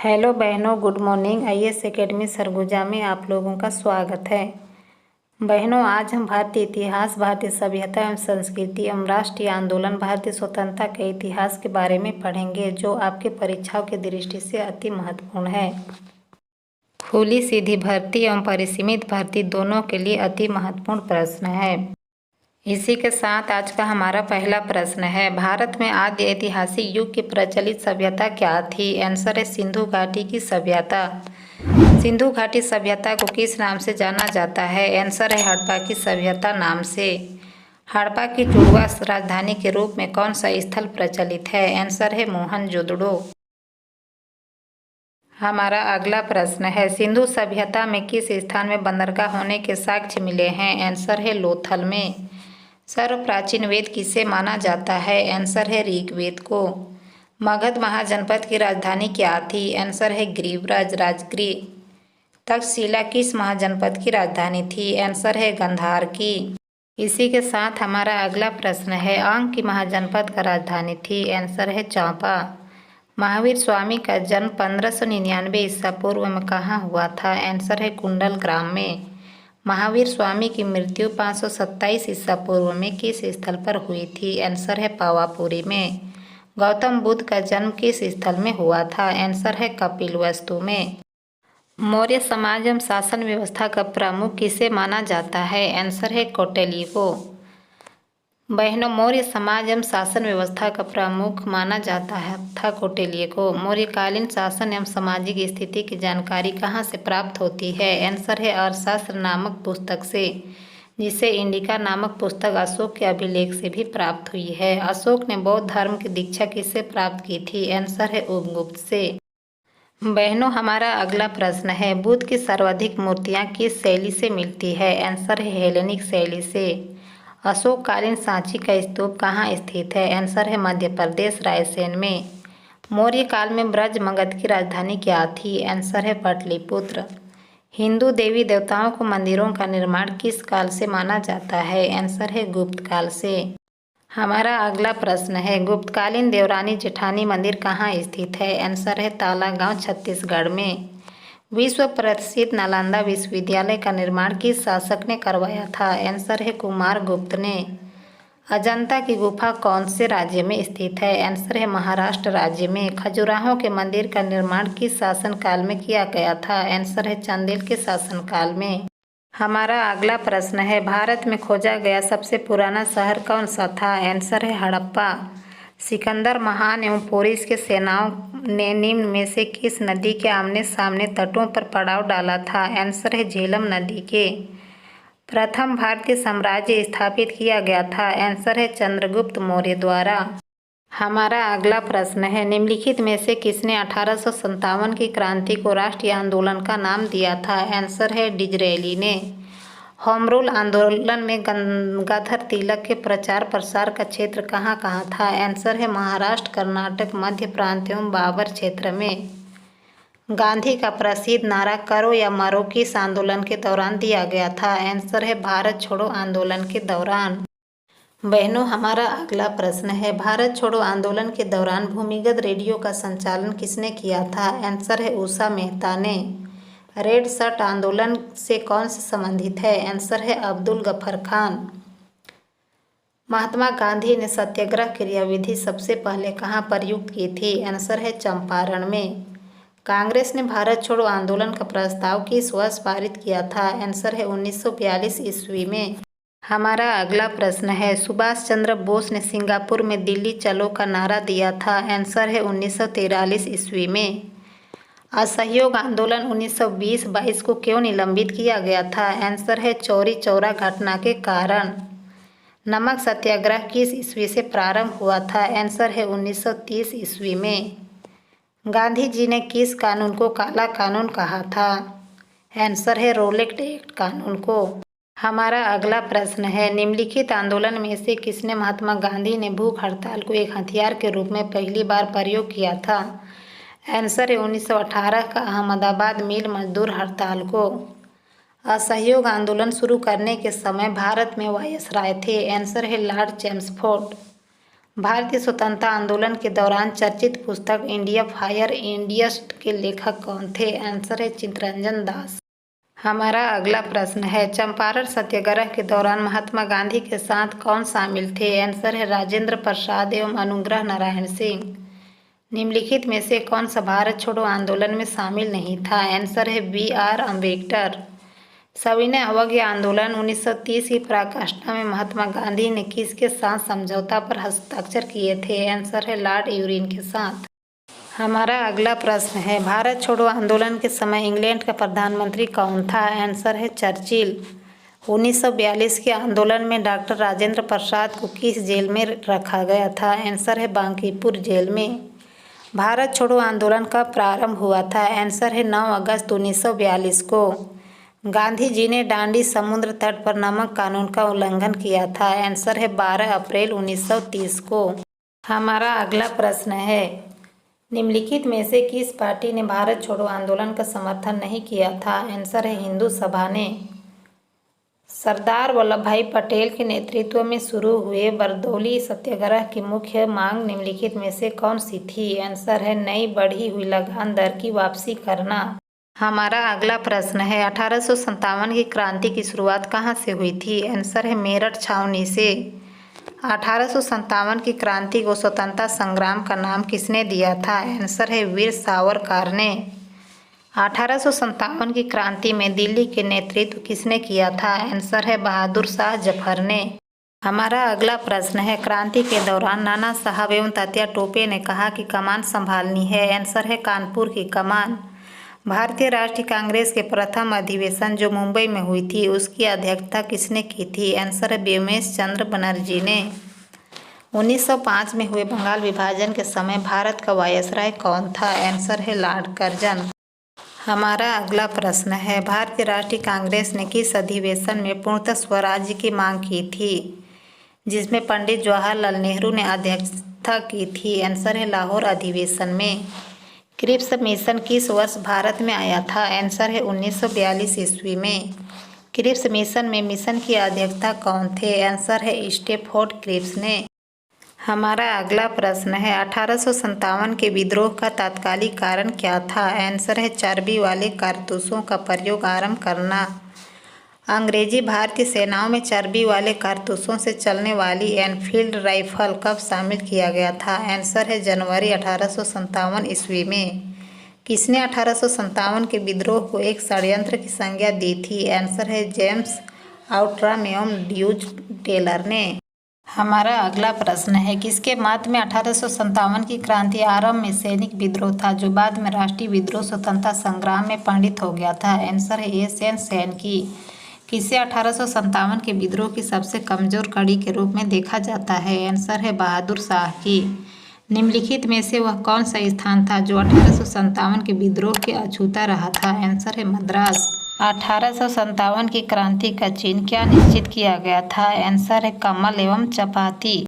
Hello बहनों, good morning. IAS academy Surguja में आप लोगों का स्वागत है। बहनों, आज हम भारतीय इतिहास, भारतीय सभ्यता एवं संस्कृति एवं राष्ट्रीय आंदोलन, भारतीय स्वतंत्रता के इतिहास के बारे में पढ़ेंगे, जो आपके परीक्षाओं की दृष्टि से अति महत्वपूर्ण है। खुली सीधी भर्ती एवं परिसीमित भर्ती दोनों के लिए अति महत्वपूर्ण प्रश्न है। इसी के साथ आज का हमारा पहला प्रश्न है, भारत में आद्य ऐतिहासिक युग की प्रचलित सभ्यता क्या थी? आंसर है सिंधु घाटी की सभ्यता। सिंधु घाटी सभ्यता को किस नाम से जाना जाता है? आंसर है हड़प्पा की सभ्यता नाम से। हड़प्पा की जुड़वा राजधानी के रूप में कौन सा स्थल प्रचलित है? आंसर है मोहनजोदड़ो। हमारा अगला प्रश्न है, सिंधु सभ्यता में किस स्थान में बंदरगाह होने के साक्ष्य मिले हैं? आंसर है लोथल में। सर्व प्राचीन वेद किसे माना जाता है? आंसर है ऋग्वेद को। मगध महाजनपद की राजधानी क्या थी? आंसर है गिरिव्रज, राजगृह। तक्षशिला किस महाजनपद की राजधानी थी? आंसर है गांधार की। इसी के साथ हमारा अगला प्रश्न है, अंग की महाजनपद का राजधानी थी? आंसर है चंपा। महावीर स्वामी का जन्म 1599 ईसा पूर्व में कहाँ हुआ था? आंसर है कुंडल ग्राम में। महावीर स्वामी की मृत्यु 527 ईसा पूर्व में किस स्थल पर हुई थी? आंसर है पावापुरी में। गौतम बुद्ध का जन्म किस स्थल में हुआ था? आंसर है कपिलवस्तु में। मौर्य समाज एवं शासन व्यवस्था का प्रमुख किसे माना जाता है? आंसर है कौटिल्य को। बहनों, मौर्य समाज एवं शासन व्यवस्था का प्रमुख माना जाता है था कौटिल्य को। मौर्यकालीन शासन एवं सामाजिक स्थिति की जानकारी कहाँ से प्राप्त होती है? आंसर है अर्थशास्त्र नामक पुस्तक से, जिसे इंडिका नामक पुस्तक अशोक के अभिलेख से भी प्राप्त हुई है। अशोक ने बौद्ध धर्म की दीक्षा किससे प्राप्त की थी? आंसर है उपगुप्त से। बहनों, हमारा अगला प्रश्न है, बुद्ध की सर्वाधिक मूर्तियाँ किस शैली से मिलती है? आंसर है हेलेनिक शैली से। अशोककालीन सांची का स्तूप कहाँ स्थित है? आंसर है मध्य प्रदेश, रायसेन में। मौर्य काल में ब्रज मगध की राजधानी क्या थी? आंसर है पाटलिपुत्र। हिंदू देवी देवताओं को मंदिरों का निर्माण किस काल से माना जाता है? आंसर है गुप्त काल से। हमारा अगला प्रश्न है, गुप्तकालीन देवरानी जेठानी मंदिर कहाँ स्थित है? आंसर है तालागांव, छत्तीसगढ़ में। विश्व प्रसिद्ध नालंदा विश्वविद्यालय का निर्माण किस शासक ने करवाया था? आंसर है कुमारगुप्त ने। अजंता की गुफा कौन से राज्य में स्थित है? आंसर है महाराष्ट्र राज्य में। खजुराहो के मंदिर का निर्माण किस शासनकाल में किया गया था? आंसर है चंदेल के शासनकाल में। हमारा अगला प्रश्न है, भारत में खोजा गया सबसे पुराना शहर कौन सा था? आंसर है हड़प्पा। सिकंदर महान एवं पोरिस के सेनाओं ने निम्न में से किस नदी के आमने सामने तटों पर पड़ाव डाला था? आंसर है झेलम नदी के। प्रथम भारतीय साम्राज्य स्थापित किया गया था? आंसर है चंद्रगुप्त मौर्य द्वारा। हमारा अगला प्रश्न है, निम्नलिखित में से किसने 1857 की क्रांति को राष्ट्रीय आंदोलन का नाम दिया था? आंसर है डिजरेली ने। होम रूल आंदोलन में गंगाधर तिलक के प्रचार प्रसार का क्षेत्र कहाँ कहाँ था? आंसर है महाराष्ट्र, कर्नाटक, मध्य प्रांत एवं बाबर क्षेत्र में। गांधी का प्रसिद्ध नारा करो या मरो किस आंदोलन के दौरान दिया गया था? आंसर है भारत छोड़ो आंदोलन के दौरान। बहनों, हमारा अगला प्रश्न है, भारत छोड़ो आंदोलन के दौरान भूमिगत रेडियो का संचालन किसने किया था? आंसर है उषा मेहता ने। रेड शर्ट आंदोलन से कौन से संबंधित है? आंसर है अब्दुल गफर खान। महात्मा गांधी ने सत्याग्रह क्रियाविधि सबसे पहले कहाँ प्रयुक्त की थी? आंसर है चंपारण में। कांग्रेस ने भारत छोड़ो आंदोलन का प्रस्ताव किस वर्ष पारित किया था? आंसर है 1942 ईस्वी में। हमारा अगला प्रश्न है, सुभाष चंद्र बोस ने सिंगापुर में दिल्ली चलो का नारा दिया था? आंसर है 1943 ईस्वी में। असहयोग आंदोलन 1920-22 को क्यों निलंबित किया गया था? आंसर है चौरी चौरा घटना के कारण। नमक सत्याग्रह किस ईस्वी से प्रारंभ हुआ था? आंसर है 1930 ईस्वी में। गांधी जी ने किस कानून को काला कानून कहा था? आंसर है रोलेट एक्ट कानून को। हमारा अगला प्रश्न है, निम्नलिखित आंदोलन में से किसने महात्मा गांधी ने भूख हड़ताल को एक हथियार के रूप में पहली बार प्रयोग किया था? आंसर है 1918 का अहमदाबाद मिल मजदूर हड़ताल को। असहयोग आंदोलन शुरू करने के समय भारत में वायसराय थे? आंसर है लॉर्ड चेम्सफोर्ड। भारतीय स्वतंत्रता आंदोलन के दौरान चर्चित पुस्तक इंडिया फायर इंडियस्ट के लेखक कौन थे? आंसर है चित्तरंजन दास। हमारा अगला प्रश्न है, चंपारण सत्याग्रह के दौरान महात्मा गांधी के साथ कौन शामिल थे? आंसर है राजेंद्र प्रसाद एवं अनुग्रह नारायण सिंह। निम्नलिखित में से कौन सा भारत छोड़ो आंदोलन में शामिल नहीं था? आंसर है BR अम्बेडकर। सविनय अवज्ञा आंदोलन 1930 की पराकाष्ठा में महात्मा गांधी ने किसके साथ समझौता पर हस्ताक्षर किए थे? आंसर है लॉर्ड इरविन के साथ। हमारा अगला प्रश्न है, भारत छोड़ो आंदोलन के समय इंग्लैंड का प्रधानमंत्री कौन था? आंसर है चर्चिल। 1942 के आंदोलन में डॉक्टर राजेंद्र प्रसाद को किस जेल में रखा गया था? आंसर है बांकीपुर जेल में। भारत छोड़ो आंदोलन कब प्रारंभ हुआ था? आंसर है 9 अगस्त 1942 को। गांधी जी ने डांडी समुद्र तट पर नमक कानून का उल्लंघन किया था? आंसर है 12 अप्रैल 1930 को। हमारा अगला प्रश्न है, निम्नलिखित में से किस पार्टी ने भारत छोड़ो आंदोलन का समर्थन नहीं किया था? आंसर है हिंदू सभा ने। सरदार वल्लभ भाई पटेल के नेतृत्व में शुरू हुए बरदौली सत्याग्रह की मुख्य मांग निम्नलिखित में से कौन सी थी? आंसर है नई बढ़ी हुई लगान दर की वापसी करना। हमारा अगला प्रश्न है, 1857 की क्रांति की शुरुआत कहाँ से हुई थी? आंसर है मेरठ छावनी से। 1857 की क्रांति को स्वतंत्रता संग्राम का नाम किसने दिया था? आंसर है वीर सावरकर ने। 1857 की क्रांति में दिल्ली के नेतृत्व किसने किया था? आंसर है बहादुर शाह जफर ने। हमारा अगला प्रश्न है, क्रांति के दौरान नाना साहब एवं तात्या टोपे ने कहा कि कमान संभालनी है? आंसर है कानपुर की कमान। भारतीय राष्ट्रीय कांग्रेस के प्रथम अधिवेशन जो मुंबई में हुई थी उसकी अध्यक्षता किसने की थी? आंसर है व्योमेश चंद्र बनर्जी ने। 1905 में हुए बंगाल विभाजन के समय भारत का वायसराय कौन था? आंसर है लॉर्ड कर्जन। हमारा अगला प्रश्न है, भारतीय राष्ट्रीय कांग्रेस ने किस अधिवेशन में पूर्णतः स्वराज्य की मांग की थी जिसमें पंडित जवाहरलाल नेहरू ने अध्यक्षता की थी? आंसर है लाहौर अधिवेशन में। क्रिप्स मिशन किस वर्ष भारत में आया था? आंसर है 1942 ईस्वी में। क्रिप्स मिशन में मिशन की अध्यक्षता कौन थे? आंसर है स्टेफोर्ड क्रिप्स ने। हमारा अगला प्रश्न है, 1857 के विद्रोह का तात्कालिक कारण क्या था? आंसर है चर्बी वाले कारतूसों का प्रयोग आरंभ करना। अंग्रेजी भारतीय सेनाओं में चर्बी वाले कारतूसों से चलने वाली एनफील्ड राइफल कब शामिल किया गया था? आंसर है जनवरी 1857 ईस्वी में। किसने 1857 के विद्रोह को एक षड्यंत्र की संज्ञा दी थी? आंसर है जेम्स आउट्राम एवं ड्यूज टेलर ने। हमारा अगला प्रश्न है, किसके मत में 1857 की क्रांति आरंभ में सैनिक विद्रोह था जो बाद में राष्ट्रीय विद्रोह स्वतंत्रता संग्राम में परिणत हो गया था? आंसर है एस.एन. सेन की। किसे 1857 के विद्रोह की सबसे कमजोर कड़ी के रूप में देखा जाता है? आंसर है बहादुर शाह की। निम्नलिखित में से वह कौन सा स्थान था जो 1857 के विद्रोह के अछूता रहा था? आंसर है मद्रास। 1857 की क्रांति का चिन्ह क्या निश्चित किया गया था? आंसर है कमल एवं चपाती।